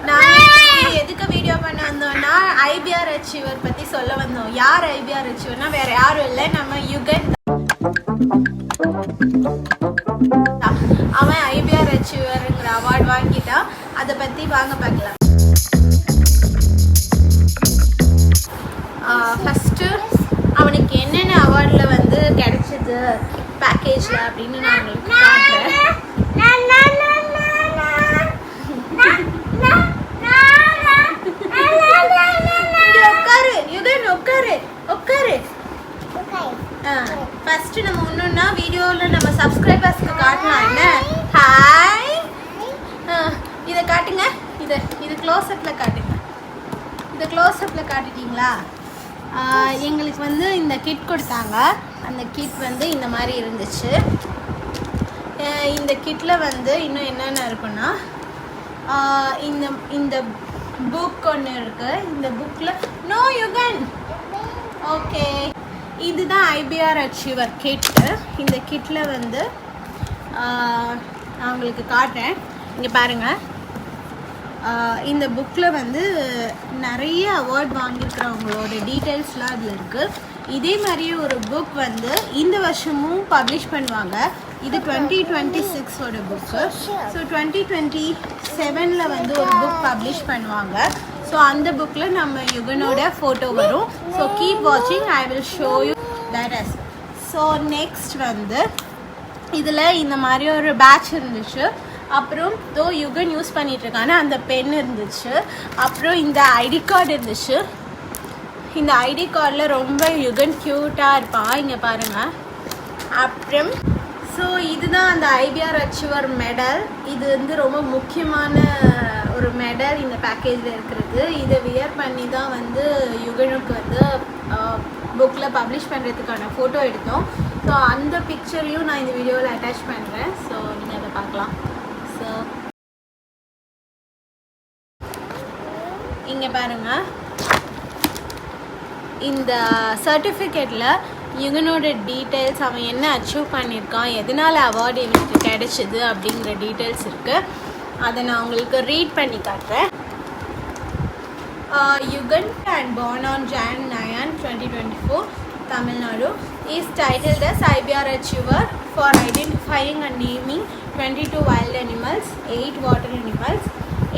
நான் எதுக்கு வீடியோ பண்ண வந்தோம்னா ஐபிஆர் அச்சீவர் பற்றி சொல்ல வந்தோம். யார் ஐபிஆர் அச்சீவர்னா வேற யாரும் இல்லை, நம்ம யுகன். அவன் ஐபிஆர் அச்சீவருங்கிற அவார்டு வாங்கிட்டான். அதை பற்றி வாங்க பார்க்கலாம். ஃபஸ்ட்டு அவனுக்கு என்னென்ன அவார்டில் வந்து கிடைச்சது பேக்கேஜில் அப்படின்னு நான் உங்களுக்கு காட்டுறேன். ஃபர்ஸ்ட் நம்ம ஒண்ணுன்னா வீடியோவில் நம்ம சப்ஸ்கிரைபர்ஸ்க்கு காட்டலாம். என்ன ஹாய், இதை காட்டுங்க. இது க்ளோஸ்அப்பில் காட்டுங்க. இதை க்ளோஸ்அப்பில் காட்டிட்டீங்களா? எங்களுக்கு வந்து இந்த கிட் கொடுத்தாங்க. அந்த கிட் வந்து இந்த மாதிரி இருந்துச்சு. இந்த கிட்டில் வந்து இன்னும் என்னென்ன இருக்குன்னா இந்த புக் ஒன்று இருக்குது. இந்த புக்கில் நோ யுகன் ஓகே, இதுதான் ஐபிஆர் அச்சீவர் கிட்டு. இந்த கிட்டில் வந்து நான் உங்களுக்கு காட்டுறேன். இங்கே பாருங்கள். இந்த புக்கில் வந்து நிறைய அவார்ட் வாங்கியிருக்கிறவங்களோட டீட்டெயில்ஸ்லாம் அதில் இருக்குது. இதே மாதிரியே ஒரு புக் வந்து இந்த வருஷமும் பப்ளிஷ் பண்ணுவாங்க. இது 2026ஓட புக்கு. ஸோ 2027 வந்து ஒரு புக் பப்ளிஷ் பண்ணுவாங்க. ஸோ அந்த புக்கில் நம்ம யுகனோட ஃபோட்டோ வரும். ஸோ கீப் வாட்சிங், I will show you that as. So next வந்து இதில் இந்த மாதிரி ஒரு பேட்ச் இருந்துச்சு. அப்புறம் யுகன் யூஸ் பண்ணிகிட்ருக்கான அந்த பென் இருந்துச்சு. அப்புறம் இந்த ஐடி கார்டு இருந்துச்சு. இந்த ஐடி கார்டில் ரொம்ப யுகன் க்யூட்டாக இருப்பான். இங்கே பாருங்கள். அப்புறம் ஸோ இதுதான் அந்த ஐபிஆர் அச்சீவர் மெடல். இது வந்து ரொம்ப முக்கியமான ஒரு மெடல் இந்த பேக்கேஜில் இருக்கிறது. இதை வியர் பண்ணி தான் வந்து யுகனுக்கு வந்து புக்கில் பப்ளிஷ் பண்ணுறதுக்கான ஃபோட்டோ எடுத்தோம். ஸோ அந்த பிக்சரையும் நான் இந்த வீடியோவில் அட்டாச் பண்ணுறேன். ஸோ நீங்கள் அதை பார்க்கலாம். ஸோ இங்கே பாருங்கள். இந்த சர்டிஃபிகேட்டில் யுகனோட டீட்டெயில்ஸ், அவன் என்ன அச்சீவ் பண்ணியிருக்கான், எதனால் அவார்டு எனக்கு கிடைச்சிது அப்படிங்கிற டீட்டெயில்ஸ் இருக்குது. அதை நான் உங்களுக்கு ரீட் பண்ணி காட்டுறேன். Yugan and born on Jan 9, 2024, Tamil Nadu, is titled as IBR Achiever for identifying and naming 22 wild animals, 8 water animals,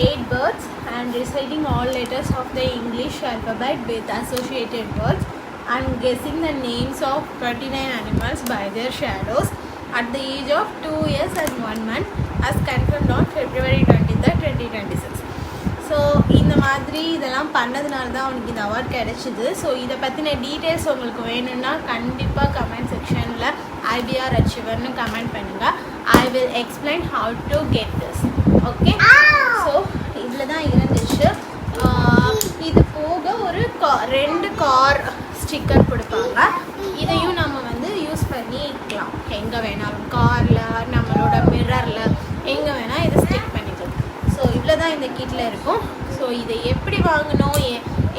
8 birds, and reciting all letters of the English alphabet with associated words, and guessing the names of 29 animals by their shadows at the age of 2 years and 1 month, as confirmed on February 23, 2026. So இந்த மாதிரி இதெல்லாம் பண்ணதுனால தான் அவனுக்கு இந்த award கிடைச்சிது. So இதை பற்றின டீட்டெயில்ஸ் உங்களுக்கு வேணும்னா கண்டிப்பாக கமெண்ட் செக்ஷனில் ஐபிஆர் அச்சீவர்னு கமெண்ட் பண்ணுங்கள். I will explain how to get this. Okay, so இதில் தான் இருந்துச்சு. இது போக ஒரு 2 கார் ஸ்டிக்கர் கொடுப்பாங்க. இதையும் நம்ம வந்து யூஸ் பண்ணிக்கலாம் எங்கே வேணாலும். காரில், நம்மளோட மிரரில், எங்கே வேணால் இதை ஸ்டிக் பண்ணிக்கலாம். ஸோ இவ்வளோ தான் இந்த கிட்டில் இருக்கும். ஸோ இதை எப்படி வாங்கணும்,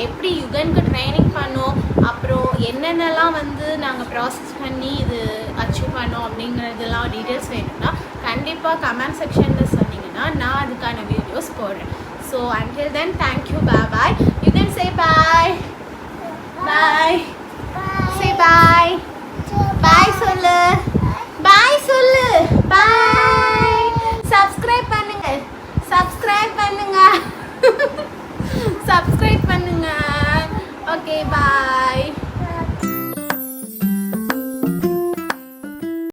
எப்படி யுகனுக்கு ட்ரைனிங் பண்ணோம், அப்புறம் என்னென்னலாம் வந்து நாங்கள் ப்ராசஸ் பண்ணி இது அச்சீவ் பண்ணோம் அப்படிங்கிறதெல்லாம் டீட்டெயில்ஸ் வேணும்னா கண்டிப்பாக கமெண்ட் செக்ஷனில் சொன்னீங்கன்னா நான் அதுக்கான வீடியோஸ் போடுறேன். So until then, thank you, bye bye. You can say bye. Bye.